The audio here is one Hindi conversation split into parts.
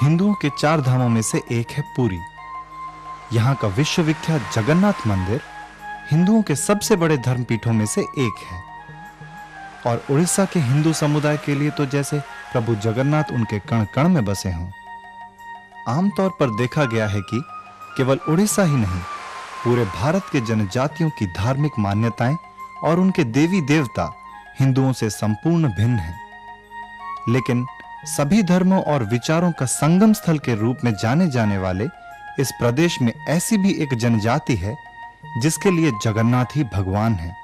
हिंदुओं के 4 धामों में से एक है पुरी। यहाँ का विश्वविख्यात जगन्नाथ मंदिर हिंदुओं के सबसे बड़े धर्मपीठों में से एक है और उड़ीसा के हिंदू समुदाय के लिए तो जैसे प्रभु जगन्नाथ उनके कण कण में बसे हों। आमतौर पर देखा गया है कि केवल उड़ीसा ही नहीं, पूरे भारत के जनजातियों की धार्मिक मान्यताएं और उनके देवी देवता हिंदुओं से संपूर्ण भिन्न हैं। लेकिन सभी धर्मों और विचारों का संगम स्थल के रूप में जाने जाने वाले इस प्रदेश में ऐसी भी एक जनजाति है जिसके लिए जगन्नाथ ही भगवान है।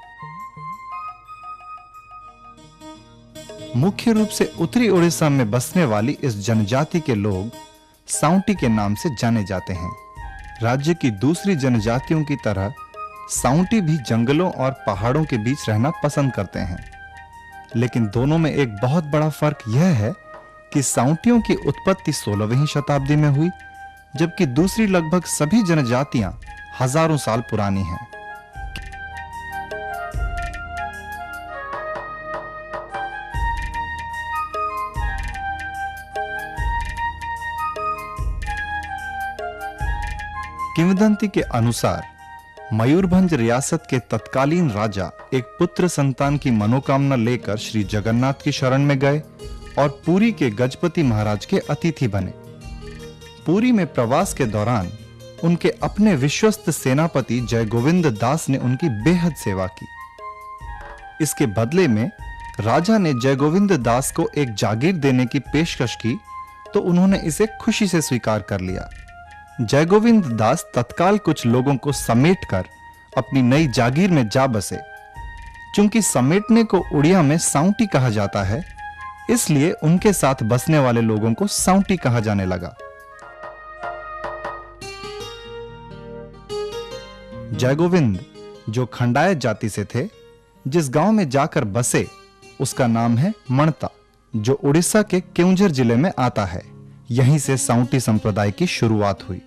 मुख्य रूप से उत्तरी उड़ीसा में बसने वाली इस जनजाति के लोग साउंटी के नाम से जाने जाते हैं। राज्य की दूसरी जनजातियों की तरह साउंटी भी जंगलों और पहाड़ों के बीच रहना पसंद करते हैं, लेकिन दोनों में एक बहुत बड़ा फर्क यह है कि साउंटियों की उत्पत्ति 16वीं शताब्दी में हुई, जबकि दूसरी लगभग सभी जनजातियां हजारों साल पुरानी हैं। किंवदंती के अनुसार मयूरभंज रियासत के तत्कालीन राजा एक पुत्र संतान की मनोकामना लेकर श्री जगन्नाथ की शरण में गए और पुरी के गजपति महाराज के अतिथि बने। पुरी में प्रवास के दौरान उनके अपने विश्वस्त सेनापति जयगोविंद दास ने उनकी बेहद सेवा की। इसके बदले में राजा ने जयगोविंद दास को एक जागीर देने की पेशकश की तो उन्होंने इसे खुशी से स्वीकार कर लिया। जयगोविंद दास तत्काल कुछ लोगों को समेटकर अपनी नई जागीर में जा बसे। चूंकि समेटने को उड़िया में साउंटी कहा जाता है, इसलिए उनके साथ बसने वाले लोगों को साउंटी कहा जाने लगा। जयगोविंद, जो खंडायत जाति से थे, जिस गांव में जाकर बसे उसका नाम है मणता, जो उड़ीसा के केउंझर जिले में आता है। यहीं से साउंटी संप्रदाय की शुरुआत हुई।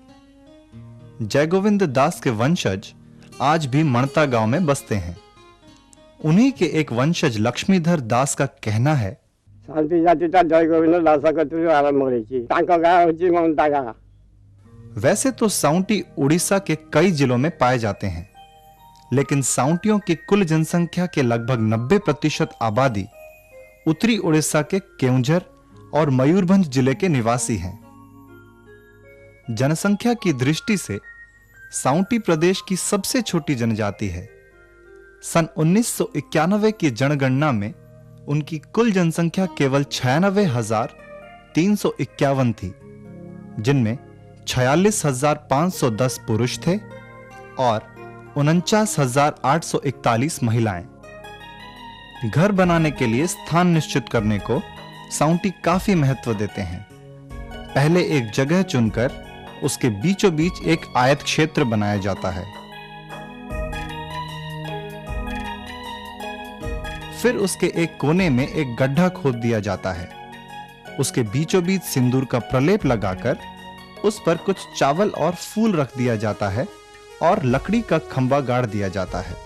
जयगोविंद दास के वंशज आज भी मणता गांव में बसते हैं। उन्हीं के एक वंशज लक्ष्मीधर दास का कहना है, वैसे तो साउंटी उड़ीसा के कई जिलों में पाए जाते हैं, लेकिन साउंटियों की कुल जनसंख्या के लगभग 90% आबादी उत्तरी उड़ीसा के केउंझर और मयूरभंज जिले के निवासी हैं। जनसंख्या की दृष्टि से साउंटी प्रदेश की सबसे छोटी जनजाति है। सन 1991 की जनगणना में उनकी कुल जनसंख्या केवल 96,351 थी, जिनमें 46,510 पुरुष थे और 49,841 महिलाएं। घर बनाने के लिए स्थान निश्चित करने को साउंटी काफी महत्व देते हैं। पहले एक जगह चुनकर उसके बीचों बीच एक आयत क्षेत्र बनाया जाता है, फिर उसके एक कोने में एक गड्ढा खोद दिया जाता है। उसके बीचों बीच सिंदूर का प्रलेप लगाकर उस पर कुछ चावल और फूल रख दिया जाता है और लकड़ी का खंभा गाड़ दिया जाता है।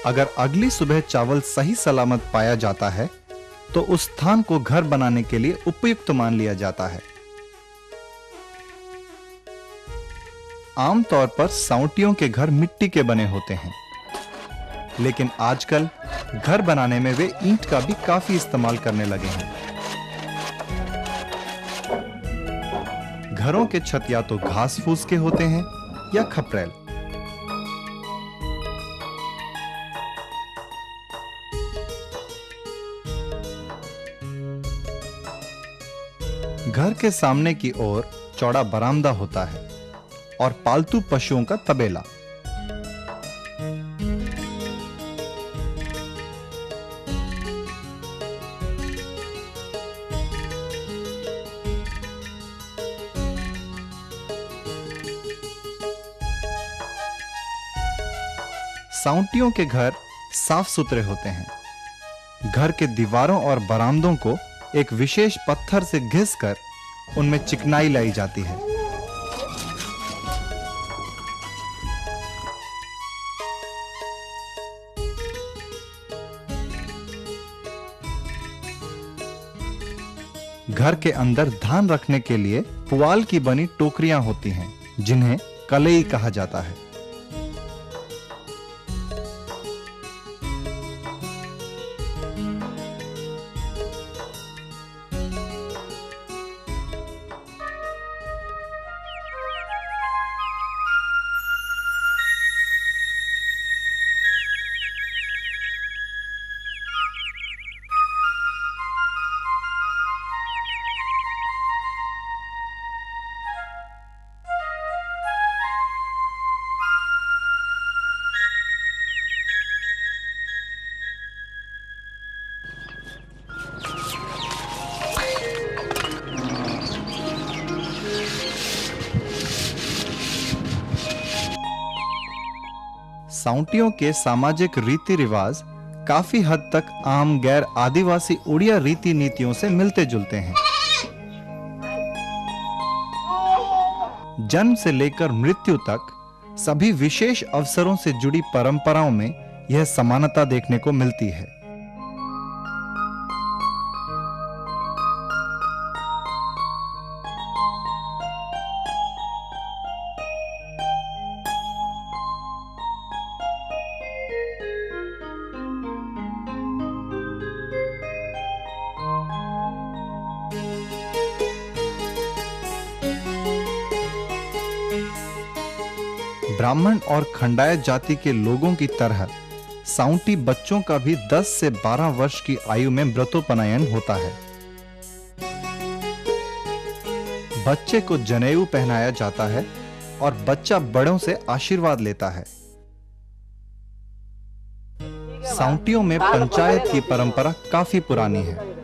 अगर अगली सुबह चावल सही सलामत पाया जाता है तो उस स्थान को घर बनाने के लिए उपयुक्त मान लिया जाता है। आमतौर पर साउंटियों के घर मिट्टी के बने होते हैं, लेकिन आजकल घर बनाने में वे ईंट का भी काफी इस्तेमाल करने लगे हैं। घरों के छत या तो घास फूस के होते हैं या खपरेल। घर के सामने की ओर चौड़ा बरामदा होता है और पालतू पशुओं का तबेला। साउंटियों के घर साफ सुथरे होते हैं। घर के दीवारों और बरामदों को एक विशेष पत्थर से घिसकर उनमें चिकनाई लाई जाती है। घर के अंदर धान रखने के लिए पुआल की बनी टोकरियां होती हैं, जिन्हें कलई कहा जाता है। साउंटियों के सामाजिक रीति रिवाज काफी हद तक आम गैर आदिवासी उड़िया रीति नीतियों से मिलते जुलते हैं। जन्म से लेकर मृत्यु तक सभी विशेष अवसरों से जुड़ी परंपराओं में यह समानता देखने को मिलती है। ब्राह्मण और खंडायत जाति के लोगों की तरह साउंटी बच्चों का भी 10 से 12 वर्ष की आयु में व्रतोपनयन होता है। बच्चे को जनेऊ पहनाया जाता है और बच्चा बड़ों से आशीर्वाद लेता है। साउंटियों में पंचायत की परंपरा काफी पुरानी है।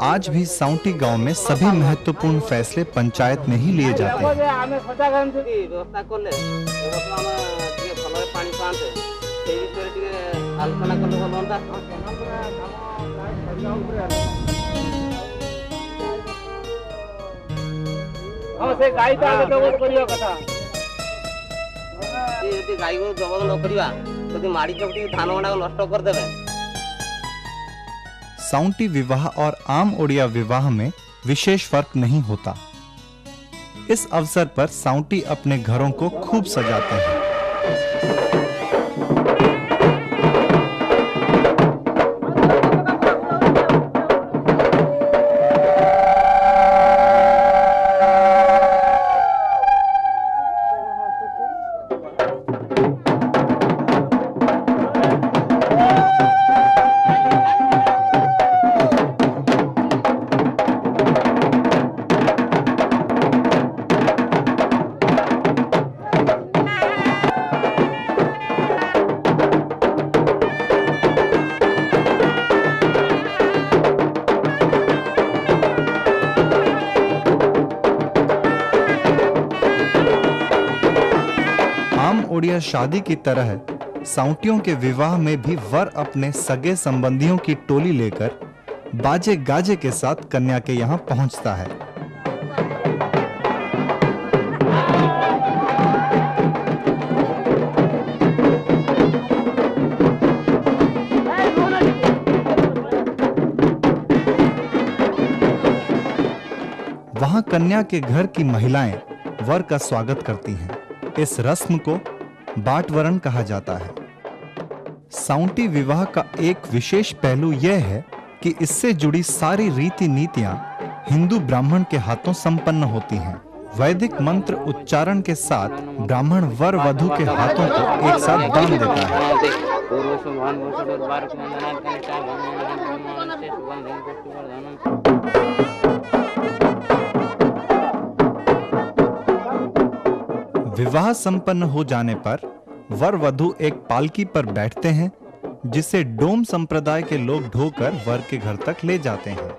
आज भी साउंटी गांव में सभी महत्वपूर्ण फैसले पंचायत में ही लिए जाते हैं। साउंटी विवाह और आम ओडिया विवाह में विशेष फर्क नहीं होता। इस अवसर पर साउंटी अपने घरों को खूब सजाते हैं। ओडिया शादी की तरह साउंटियों के विवाह में भी वर अपने सगे संबंधियों की टोली लेकर बाजे गाजे के साथ कन्या के यहां पहुंचता है। वहां कन्या के घर की महिलाएं वर का स्वागत करती हैं। इस रस्म को बाटवरण कहा जाता है। साउंटी विवाह का एक विशेष पहलू यह है कि इससे जुड़ी सारी रीति नीतियां हिंदू ब्राह्मण के हाथों संपन्न होती हैं। वैदिक मंत्र उच्चारण के साथ ब्राह्मण वर वधु के हाथों को एक साथ बांध देता है। विवाह संपन्न हो जाने पर वर वधु एक पालकी पर बैठते हैं, जिसे डोम संप्रदाय के लोग ढोकर वर के घर तक ले जाते हैं।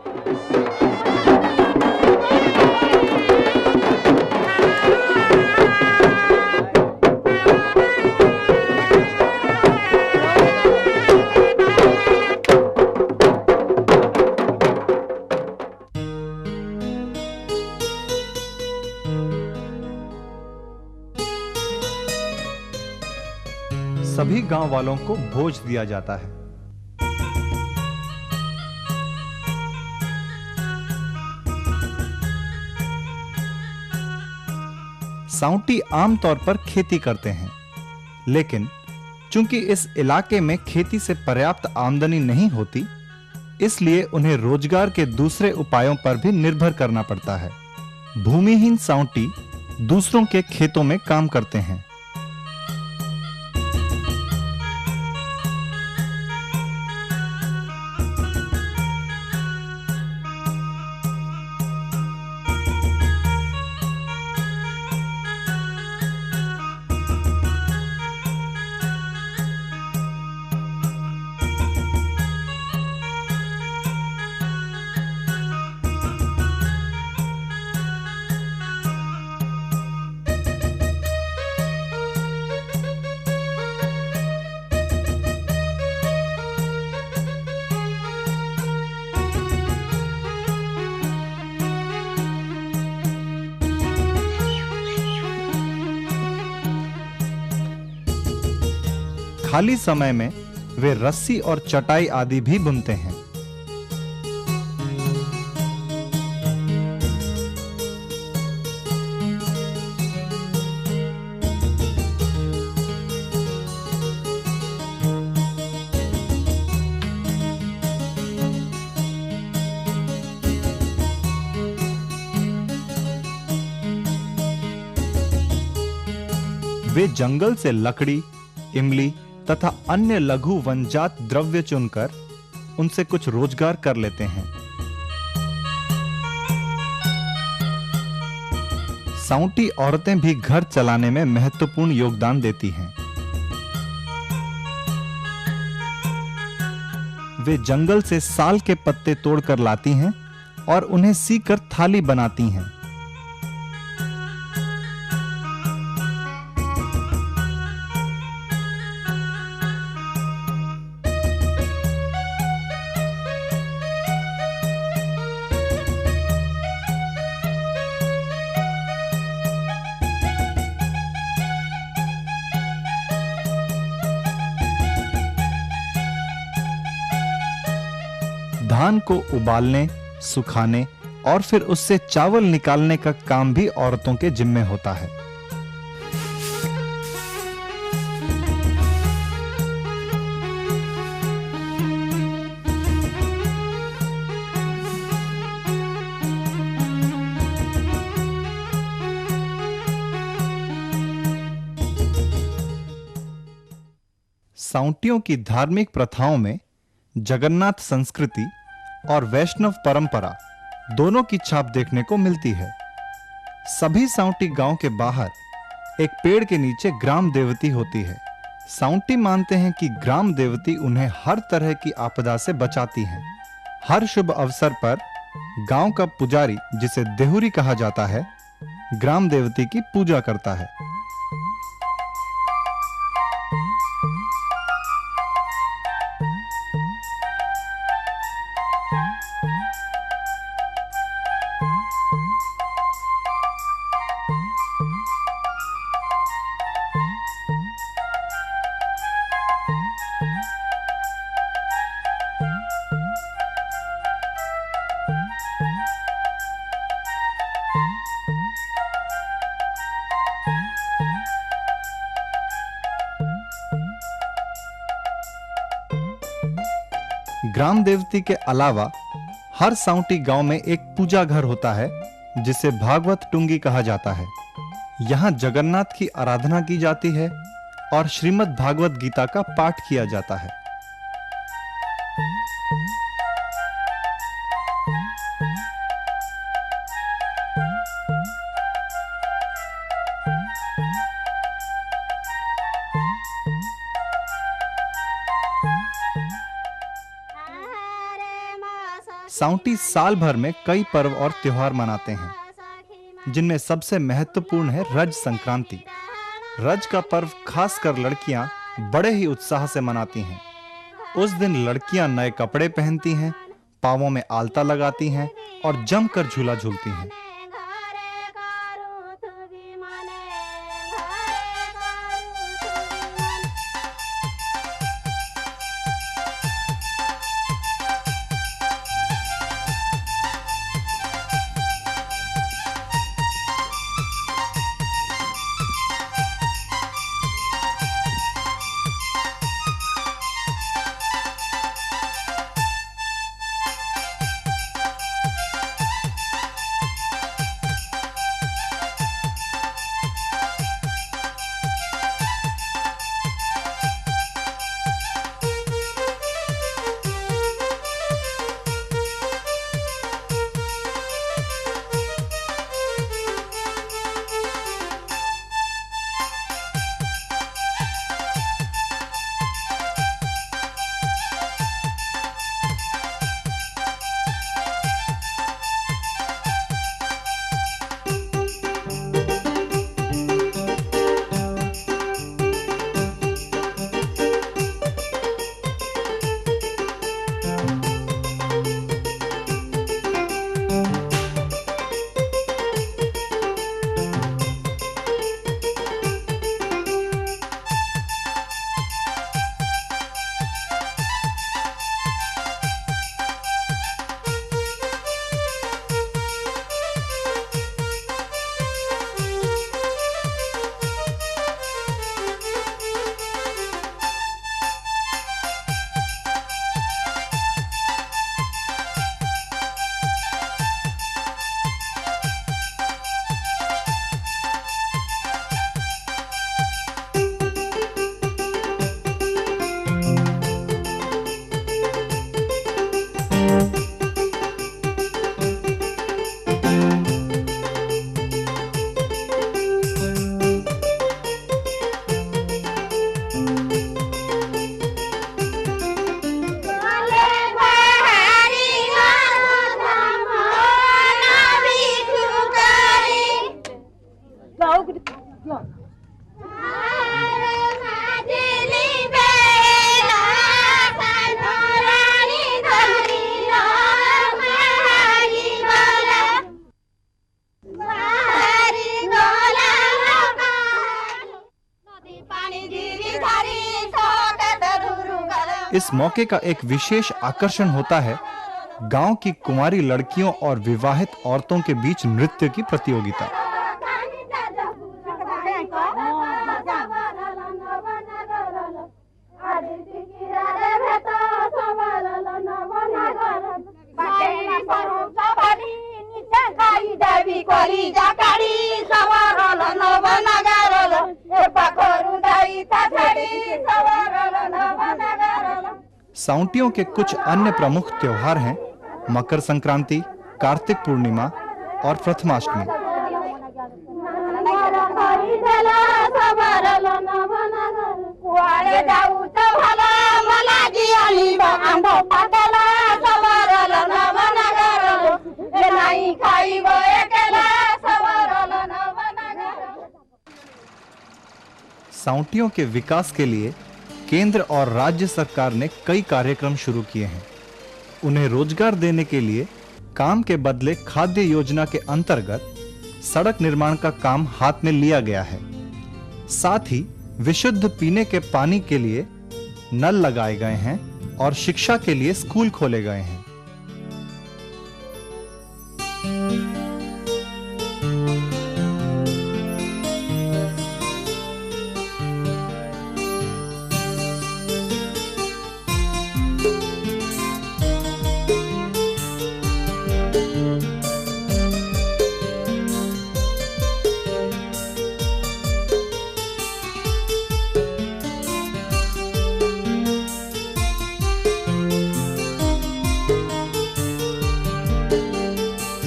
सभी गांव वालों को भोज दिया जाता है। साउंटी आमतौर पर खेती करते हैं, लेकिन चूंकि इस इलाके में खेती से पर्याप्त आमदनी नहीं होती, इसलिए उन्हें रोजगार के दूसरे उपायों पर भी निर्भर करना पड़ता है। भूमिहीन साउंटी दूसरों के खेतों में काम करते हैं। खाली समय में वे रस्सी और चटाई आदि भी बुनते हैं। वे जंगल से लकड़ी, इमली तथा अन्य लघु वनजात द्रव्य चुनकर उनसे कुछ रोजगार कर लेते हैं। साउंटी औरतें भी घर चलाने में महत्वपूर्ण योगदान देती हैं। वे जंगल से साल के पत्ते तोड़कर लाती हैं और उन्हें सीकर थाली बनाती हैं। धान को उबालने, सुखाने और फिर उससे चावल निकालने का काम भी औरतों के जिम्मे होता है। साउंटियों की धार्मिक प्रथाओं में जगन्नाथ संस्कृति और वैष्णव परंपरा दोनों की छाप देखने को मिलती है। सभी साउंटी गांव के बाहर एक पेड़ के नीचे ग्राम देवती होती है। साउंटी मानते हैं कि ग्राम देवती उन्हें हर तरह की आपदा से बचाती हैं। हर शुभ अवसर पर गांव का पुजारी, जिसे देहुरी कहा जाता है, ग्राम देवती की पूजा करता है। ग्राम देवती के अलावा हर साउंटी गांव में एक पूजा घर होता है, जिसे भागवत टुंगी कहा जाता है। यहां जगन्नाथ की आराधना की जाती है और श्रीमद् भागवत गीता का पाठ किया जाता है। साउंटी साल भर में कई पर्व और त्योहार मनाते हैं, जिनमें सबसे महत्वपूर्ण है रज संक्रांति। रज का पर्व खासकर लड़कियां बड़े ही उत्साह से मनाती हैं। उस दिन लड़कियां नए कपड़े पहनती हैं, पांवों में आलता लगाती हैं और जमकर झूला झूलती हैं। इस मौके का एक विशेष आकर्षण होता है गांव की कुंवारी लड़कियों और विवाहित औरतों के बीच नृत्य की प्रतियोगिता। साउंटियों के कुछ अन्य प्रमुख त्योहार हैं मकर संक्रांति, कार्तिक पूर्णिमा और प्रथमाष्टमी। साउंटियों के विकास के लिए केंद्र और राज्य सरकार ने कई कार्यक्रम शुरू किए हैं। उन्हें रोजगार देने के लिए काम के बदले खाद्य योजना के अंतर्गत सड़क निर्माण का काम हाथ में लिया गया है। साथ ही विशुद्ध पीने के पानी के लिए नल लगाए गए हैं और शिक्षा के लिए स्कूल खोले गए हैं।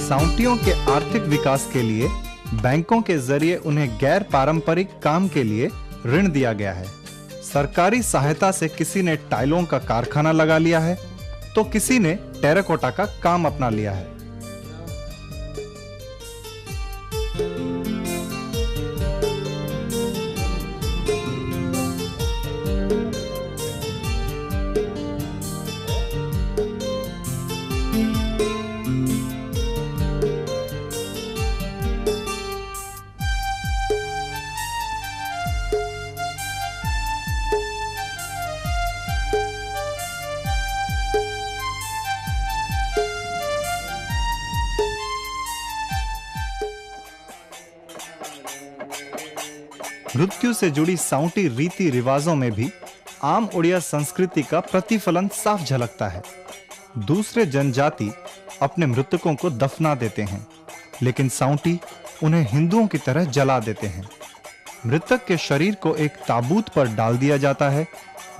साउंटियों के आर्थिक विकास के लिए बैंकों के जरिए उन्हें गैर पारंपरिक काम के लिए ऋण दिया गया है। सरकारी सहायता से किसी ने टाइलों का कारखाना लगा लिया है तो किसी ने टेराकोटा का काम अपना लिया है। मृत्यु से जुड़ी साउंटी रीति रिवाजों में भी आम उड़िया संस्कृति का प्रतिफलन साफ झलकता है। दूसरे जनजाति अपने मृतकों को दफना देते हैं, लेकिन साउंटी उन्हें हिंदुओं की तरह जला देते हैं। मृतक के शरीर को एक ताबूत पर डाल दिया जाता है,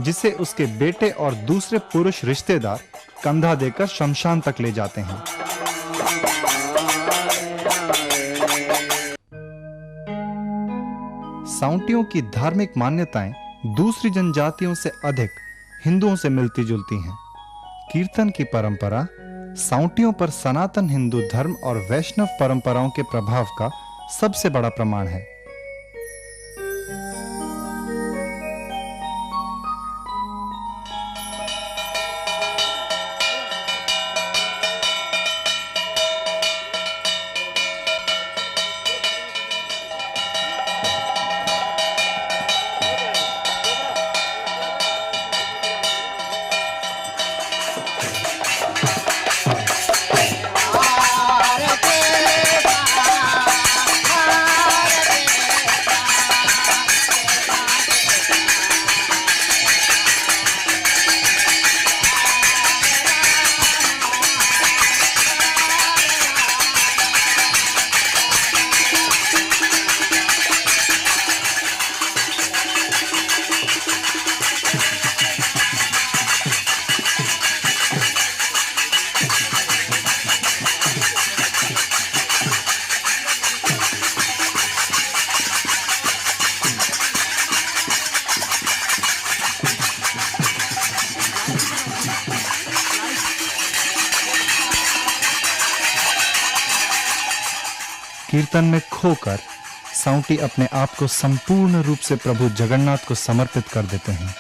जिसे उसके बेटे और दूसरे पुरुष रिश्तेदार कंधा देकर शमशान तक ले जाते हैं। साउंटियों की धार्मिक मान्यताएं दूसरी जनजातियों से अधिक हिंदुओं से मिलती जुलती हैं। कीर्तन की परंपरा साउंटियों पर सनातन हिंदू धर्म और वैष्णव परंपराओं के प्रभाव का सबसे बड़ा प्रमाण है। कीर्तन में खोकर साउंटी अपने आप को संपूर्ण रूप से प्रभु जगन्नाथ को समर्पित कर देते हैं।